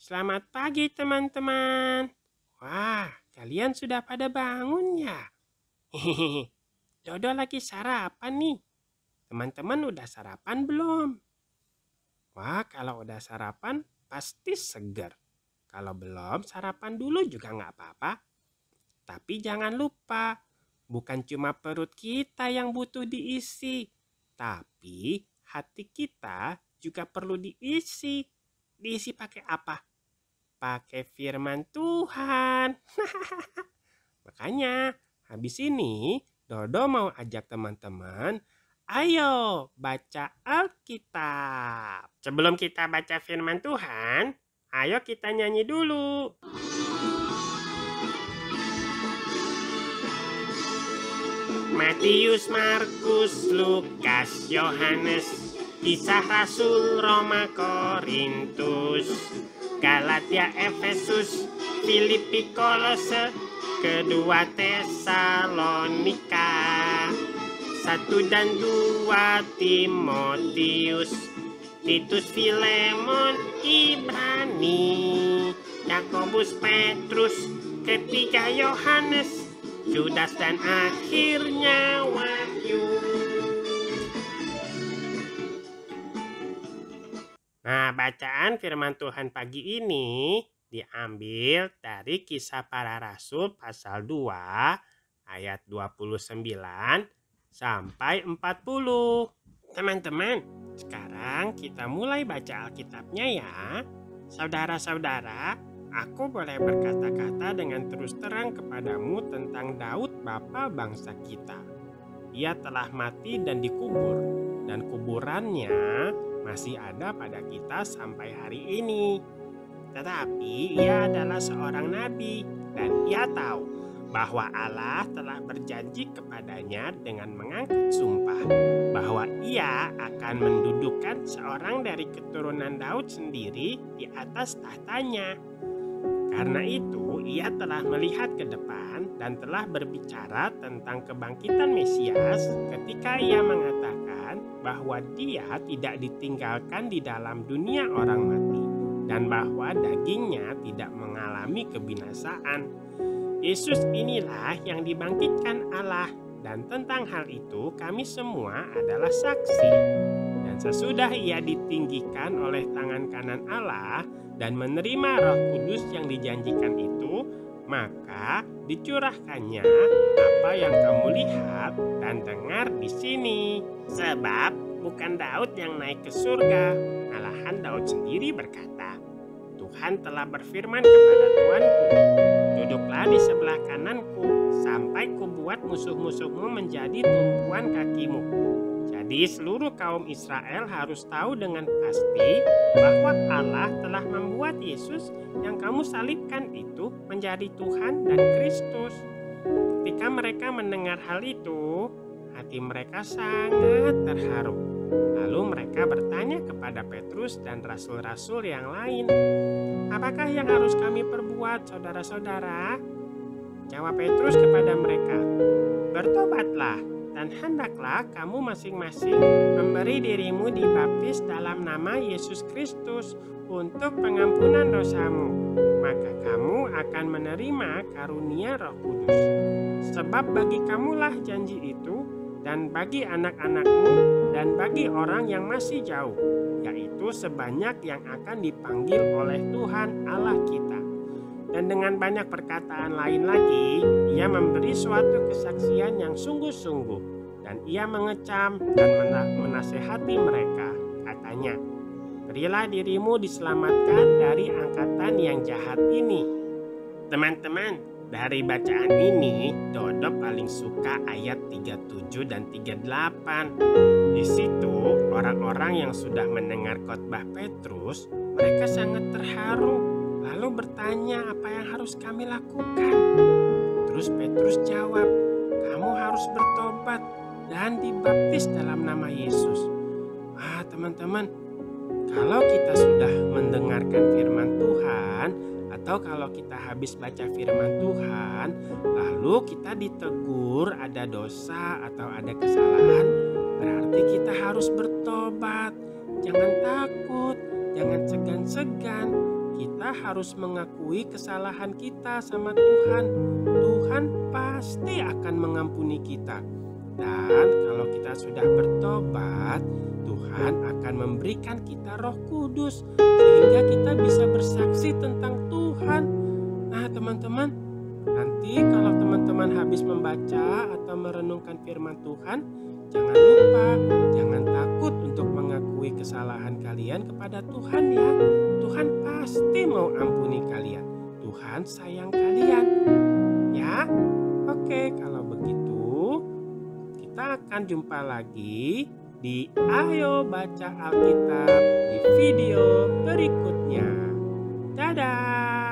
Selamat pagi teman-teman. Wah, kalian sudah pada bangun ya? Hehehe. Dodo lagi sarapan nih. Teman-teman udah sarapan belum? Wah, kalau udah sarapan pasti seger. Kalau belum sarapan dulu juga nggak apa-apa. Tapi jangan lupa, bukan cuma perut kita yang butuh diisi, tapi hati kita juga perlu diisi. Diisi pakai apa? Pakai firman Tuhan. Makanya, habis ini Dodo mau ajak teman-teman, ayo baca Alkitab. Sebelum kita baca firman Tuhan, ayo kita nyanyi dulu. Matius, Markus, Lukas, Yohanes, Kisah Rasul, Roma, Korintus, Galatia, Efesus, Filipi, Kolose, kedua Tesalonika, 1 dan 2 Timotius, Titus, Filemon, Ibrani, Yakobus, Petrus, ketiga Yohanes, Yudas, dan akhirnya Wahyu. Nah, bacaan firman Tuhan pagi ini diambil dari Kisah Para Rasul pasal 2 ayat 29 sampai 40. Teman-teman, sekarang kita mulai baca Alkitabnya ya. Saudara-saudara, aku boleh berkata-kata dengan terus terang kepadamu tentang Daud bapa bangsa kita. Ia telah mati dan dikubur, dan kuburannya masih ada pada kita sampai hari ini. Tetapi ia adalah seorang nabi, dan ia tahu bahwa Allah telah berjanji kepadanya dengan mengangkat sumpah bahwa ia akan mendudukkan seorang dari keturunan Daud sendiri di atas tahtanya. Karena itu, ia telah melihat ke depan dan telah berbicara tentang kebangkitan Mesias ketika ia mengatakan bahwa dia tidak ditinggalkan di dalam dunia orang mati dan bahwa dagingnya tidak mengalami kebinasaan. Yesus inilah yang dibangkitkan Allah, dan tentang hal itu kami semua adalah saksi. Dan sesudah ia ditinggikan oleh tangan kanan Allah dan menerima Roh Kudus yang dijanjikan itu, maka dicurahkannya apa yang kamu lihat dan dengar di sini. Sebab bukan Daud yang naik ke surga, malahan Daud sendiri berkata, Tuhan telah berfirman kepada Tuanku, duduklah di sebelah kananku, sampai kubuat musuh-musuhmu menjadi tumpuan kakimu. Jadi seluruh kaum Israel harus tahu dengan pasti bahwa Allah telah membuat Yesus yang kamu salibkan itu menjadi Tuhan dan Kristus. Ketika mereka mendengar hal itu, hati mereka sangat terharu. Lalu mereka bertanya kepada Petrus dan rasul-rasul yang lain, apakah yang harus kami perbuat, saudara-saudara? Jawab Petrus kepada mereka, bertobatlah dan hendaklah kamu masing-masing memberi dirimu dibaptis dalam nama Yesus Kristus untuk pengampunan dosamu. Maka kamu akan menerima karunia Roh Kudus. Sebab bagi kamulah janji itu, dan bagi anak-anakmu, dan bagi orang yang masih jauh, yaitu sebanyak yang akan dipanggil oleh Tuhan Allah kita. Dan dengan banyak perkataan lain lagi, ia memberi suatu kesaksian yang sungguh-sungguh, dan ia mengecam dan menasehati mereka. Katanya, berilah dirimu diselamatkan dari angkatan yang jahat ini. Teman-teman, dari bacaan ini, Dodo paling suka ayat 37 dan 38. Di situ, orang-orang yang sudah mendengar khotbah Petrus, mereka sangat terharu, lalu bertanya apa yang harus kami lakukan. Terus Petrus jawab, kamu harus bertobat dan dibaptis dalam nama Yesus. Wah, teman-teman, kalau kita sudah mendengarkan firman Tuhan, atau kalau kita habis baca firman Tuhan, lalu kita ditegur ada dosa atau ada kesalahan, berarti kita harus bertobat. Jangan takut, jangan segan-segan. kita harus mengakui kesalahan kita sama Tuhan. Tuhan pasti akan mengampuni kita. Dan kalau kita sudah bertobat, Tuhan akan memberikan kita Roh Kudus sehingga kita bisa bersaksi tentang Tuhan. Nah, teman-teman, nanti kalau teman-teman habis membaca atau merenungkan firman Tuhan, jangan lupa, jangan takut untuk mengakui kesalahan kalian kepada Tuhan ya. Tuhan pasti mau ampuni kalian. Tuhan sayang kalian. Ya, oke, kalau begitu kita akan jumpa lagi di Ayo Baca Alkitab di video berikutnya. Dadah!